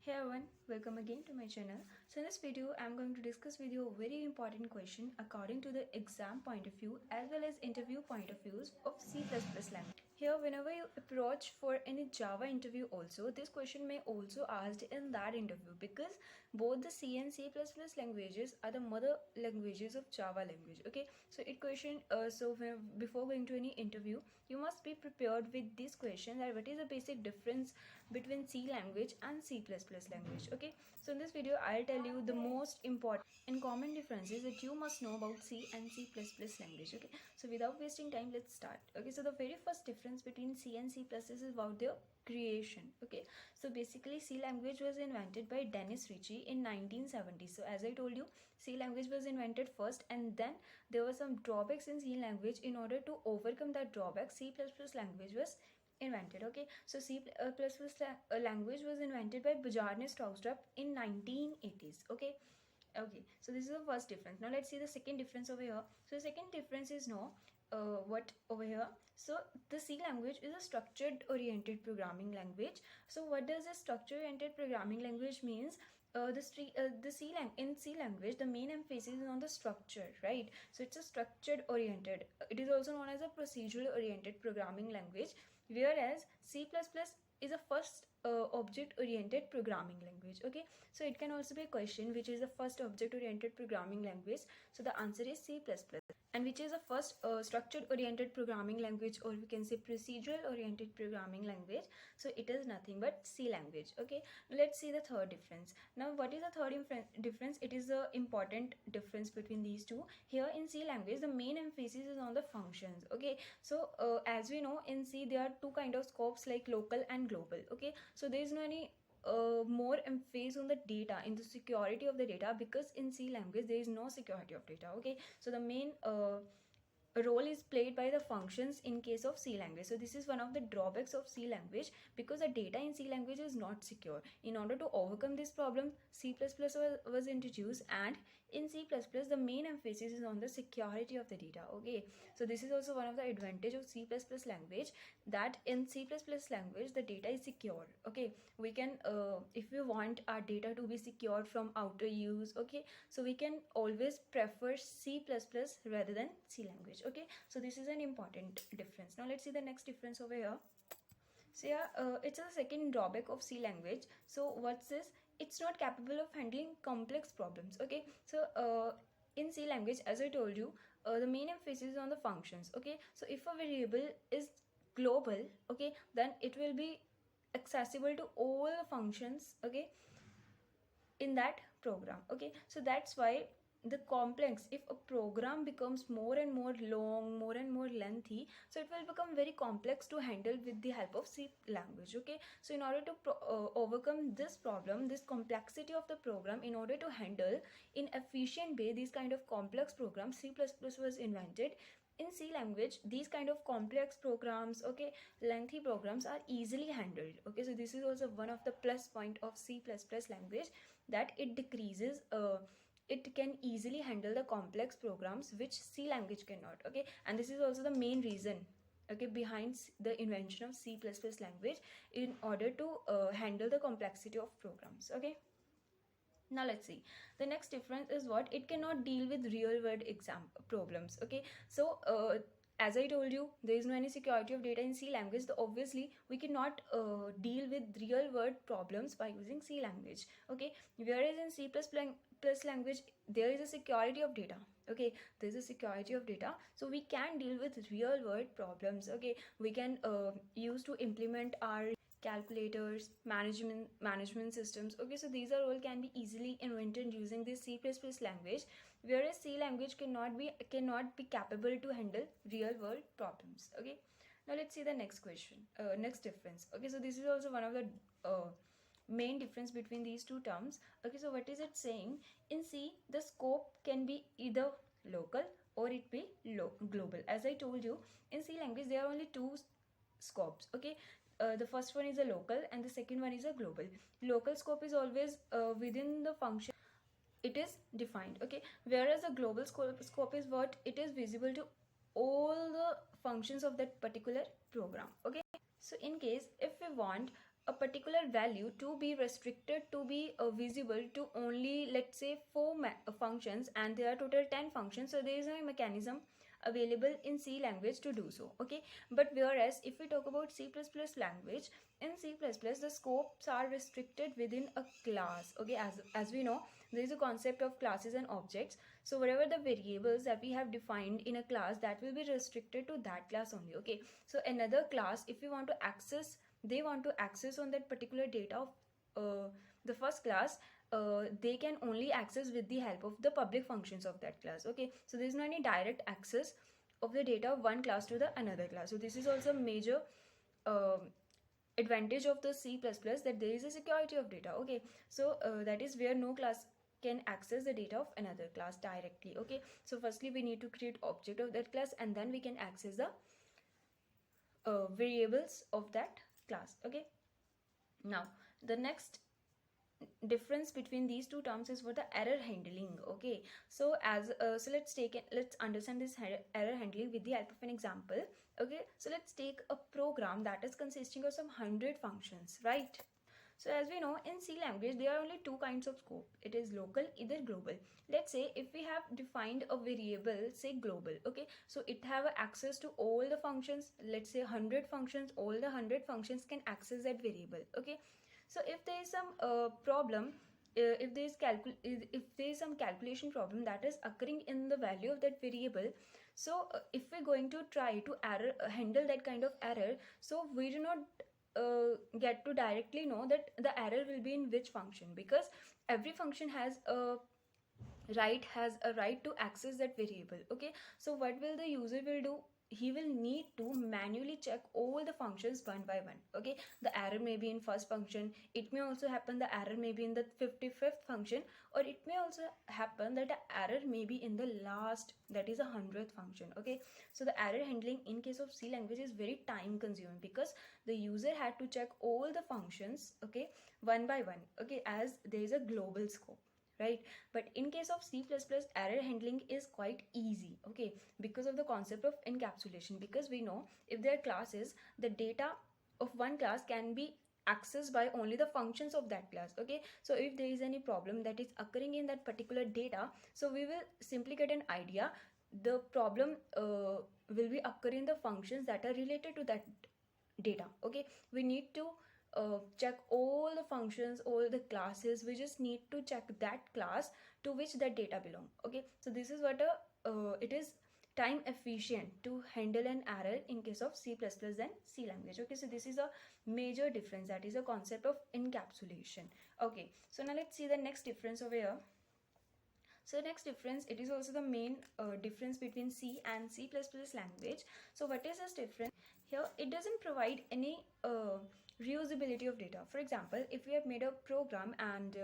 Hey everyone, welcome again to my channel. So in this video, I'm going to discuss with you a very important question according to the exam point of view as well as interview point of views of C++ language. Here, whenever you approach for any Java interview also, this question may also asked in that interview because both the C and C++ languages are the mother languages of Java language. Okay, so before going to any interview, you must be prepared with this question that what is the basic difference between C language and C++ language. Okay, so in this video I'll tell you the most important and common differences that you must know about C and C++ language. Okay, so without wasting time, let's start. Okay, so the very first difference between C and C++ is about their creation. Okay, so basically C language was invented by Dennis Ritchie in 1970. So as I told you, C language was invented first, and then there were some drawbacks in C language. In order to overcome that drawback, C++ language was invented. Okay, so C++ language was invented by Bjarne Stroustrup in 1980s. Okay, so this is the first difference. Now let's see the second difference over here. So the second difference is what over here. So the C language is a structured oriented programming language. So what does a structure oriented programming language means? In C language, the main emphasis is on the structure, right? So it's a structured oriented. It is also known as a procedural oriented programming language, whereas C++ is a first object oriented programming language. Okay, so it can also be a question which is the first object oriented programming language. So the answer is C++. And which is the first structured oriented programming language, or we can say procedural oriented programming language. So it is nothing but C language. Okay, let's see the third difference. Now what is the third difference? It is the important difference between these two. Here in C language, the main emphasis is on the functions. Okay, so as we know, in C there are two kind of scopes like local and global. Okay, so there is no any more emphasis on the data, in the security of the data, because in C language there is no security of data. Okay, so the main role is played by the functions in case of C language. So this is one of the drawbacks of C language, because the data in C language is not secure. In order to overcome this problem, C++ was introduced, and in C++ the main emphasis is on the security of the data. Okay, so this is also one of the advantage of C++ language, that in C++ language the data is secure. Okay, we can if we want our data to be secured from outer use, okay, so we can always prefer C++ rather than C language. Okay, so this is an important difference. Now let's see the next difference over here. So yeah, it's a second drawback of C language. So what's this? It's not capable of handling complex problems. Okay, so in C language, as I told you, the main emphasis is on the functions. Okay, so if a variable is global, okay, then it will be accessible to all the functions, okay, in that program. Okay, so that's why the complex, if a program becomes more and more long, more and more lengthy, so it will become very complex to handle with the help of C language. Okay, so in order to overcome this problem, this complexity of the program, in order to handle in efficient way these kind of complex programs, C++ was invented. In C language, these kind of complex programs, okay, lengthy programs are easily handled. Okay, so this is also one of the plus point of C++ language, that it decreases it can easily handle the complex programs which C language cannot. Okay, and this is also the main reason, okay, behind the invention of C++ language, in order to handle the complexity of programs. Okay, now let's see the next difference is what it cannot deal with real world exam problems. Okay, so as I told you, there is no any security of data in C language, so obviously we cannot deal with real world problems by using C language. Okay, whereas in C++ language there is a security of data. Okay, there is a security of data, so we can deal with real world problems. Okay, we can use to implement our calculators, management systems. Okay, so these are all can be easily invented using this C++ language, whereas C language cannot be capable to handle real world problems. Okay, now let's see the next question, next difference. Okay, so this is also one of the main difference between these two terms. Okay, so what is it saying? In C, the scope can be either local or it be global. As I told you, in C language there are only two scopes. Okay, the first one is a local and the second one is a global. Local scope is always within the function it is defined. Okay, whereas the global scope is what it is visible to all the functions of that particular program. Okay, so in case if we want a particular value to be restricted to be visible to only, let's say, four functions, and there are total 10 functions, so there is no mechanism available in C language to do so. Okay, but whereas if we talk about C++ language, in C++ the scopes are restricted within a class. Okay, as we know, there is a concept of classes and objects. So whatever the variables that we have defined in a class, that will be restricted to that class only. Okay, so another class, if we want to access, they want to access on that particular data of the first class, they can only access with the help of the public functions of that class. Okay, so there is no any direct access of the data of one class to the another class. So this is also a major advantage of the C++, that there is a security of data. Okay, so that is where no class can access the data of another class directly. Okay, so firstly we need to create object of that class, and then we can access the variables of that class. Okay, now the next difference between these two terms is for the error handling. Okay, so let's understand this error handling with the help of an example. Okay, so let's take a program that is consisting of some 100 functions, right? So as we know, in C language there are only two kinds of scope. It is local, either global. Let's say if we have defined a variable, say global. Okay, so it have access to all the functions. Let's say 100 functions, all the 100 functions can access that variable. Okay, so if there is some problem, if there is some calculation problem that is occurring in the value of that variable, so if we're going to try to handle that kind of error, so we do not get to directly know that the error will be in which function, because every function has a right to access that variable. Okay, so what will the user will do, he will need to manually check all the functions one by one. Okay, the error may be in first function, it may also happen the error may be in the 55th function, or it may also happen that the error may be in the last, that is a 100th function. Okay, so the error handling in case of C language is very time consuming, because the user had to check all the functions, okay, one by one. Okay, as there is a global scope, right? But in case of C++, error handling is quite easy. Okay, because of the concept of encapsulation, because we know if there are classes, the data of one class can be accessed by only the functions of that class. Okay, so if there is any problem that is occurring in that particular data, so we will simply get an idea the problem will be occurring the functions that are related to that data. Okay, we need to check all the functions, all the classes. We just need to check that class to which that data belong. Okay, so this is what it is time efficient to handle an error in case of C++ than C language. Okay, so this is a major difference, that is a concept of encapsulation. Okay, so now let's see the next difference over here. So next difference, it is also the main difference between C and C++ language. So what is this difference? Here it doesn't provide any reusability of data. For example, if we have made a program and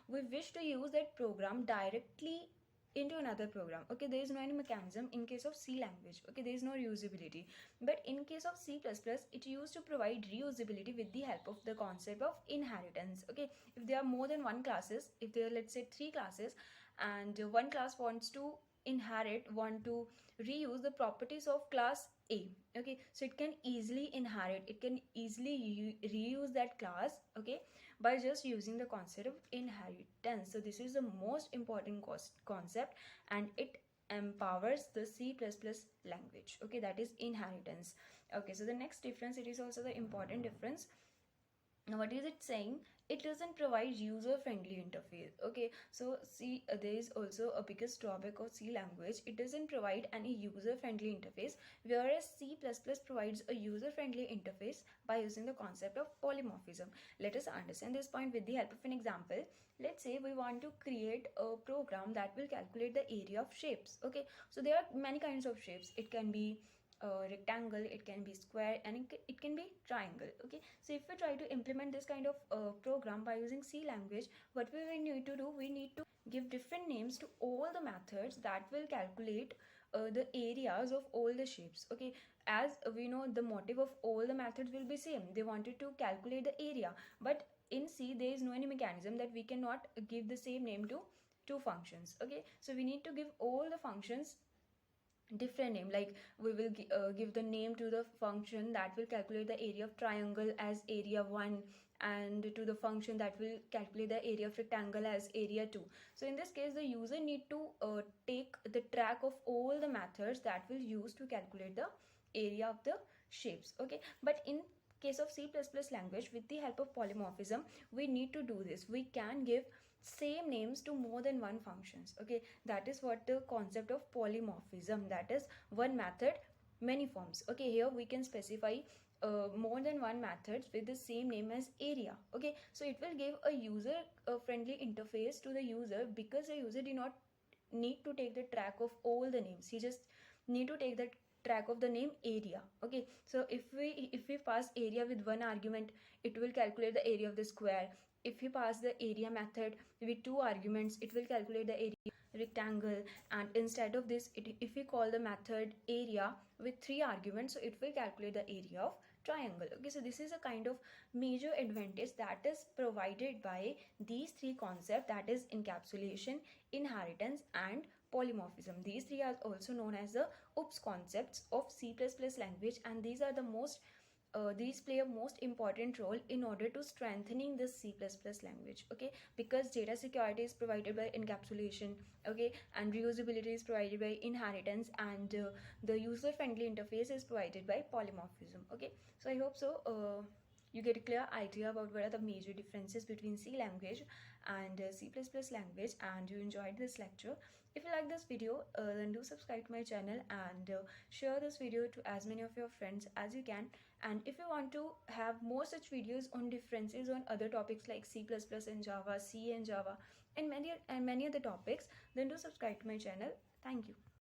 we wish to use that program directly into another program, okay, there is no any mechanism in case of C language. Okay, there is no reusability, but in case of C++, it used to provide reusability with the help of the concept of inheritance. Okay, if there are more than one classes, if there are, let's say, three classes, and one class wants to want to reuse the properties of class A. Okay, so it can easily inherit, it can easily reuse that class, okay, by just using the concept of inheritance. So this is the most important concept, and it empowers the C++ language. Okay, that is inheritance. Okay, so the next difference, it is also the important difference. Now what is it saying? It doesn't provide user friendly interface. Okay, so see, there is also a biggest drawback of C language. It doesn't provide any user friendly interface, whereas C++ provides a user friendly interface by using the concept of polymorphism. Let us understand this point with the help of an example. Let's say we want to create a program that will calculate the area of shapes. Okay, so there are many kinds of shapes. It can be rectangle, it can be square, and it can be triangle. Okay, so if we try to implement this kind of program by using C language, what we need to do, we need to give different names to all the methods that will calculate the areas of all the shapes. Okay, as we know, the motive of all the methods will be same. They wanted to calculate the area, but in C there is no any mechanism that we cannot give the same name to two functions. Okay, so we need to give all the functions different name. Like we will give the name to the function that will calculate the area of triangle as area 1, and to the function that will calculate the area of rectangle as area 2. So in this case, the user need to take the track of all the methods that will use to calculate the area of the shapes. Okay, but in case of C++ language, with the help of polymorphism, we need to do this. We can give same names to more than one functions. Okay, that is what the concept of polymorphism, that is one method many forms. Okay, here we can specify more than one methods with the same name as area. Okay, so it will give a user friendly interface to the user, because the user do not need to take the track of all the names. He just need to take the track of the name area. Okay, so if we pass area with one argument, it will calculate the area of the square. If we pass the area method with two arguments, it will calculate the area rectangle. And instead of this, if we call the method area with three arguments, so it will calculate the area of triangle. Okay, so this is a kind of major advantage that is provided by these three concepts, that is encapsulation, inheritance, and polymorphism. These three are also known as the OOPS concepts of C++ language, and these are the most these play a most important role in order to strengthening this C++ language. Okay, because data security is provided by encapsulation. Okay, and reusability is provided by inheritance, and the user friendly interface is provided by polymorphism. Okay, so I hope so you get a clear idea about what are the major differences between C language and C++ language, and you enjoyed this lecture. If you like this video, then do subscribe to my channel, and share this video to as many of your friends as you can. And if you want to have more such videos on differences on other topics like C++ and Java, C and Java, and many other topics, then do subscribe to my channel. Thank you.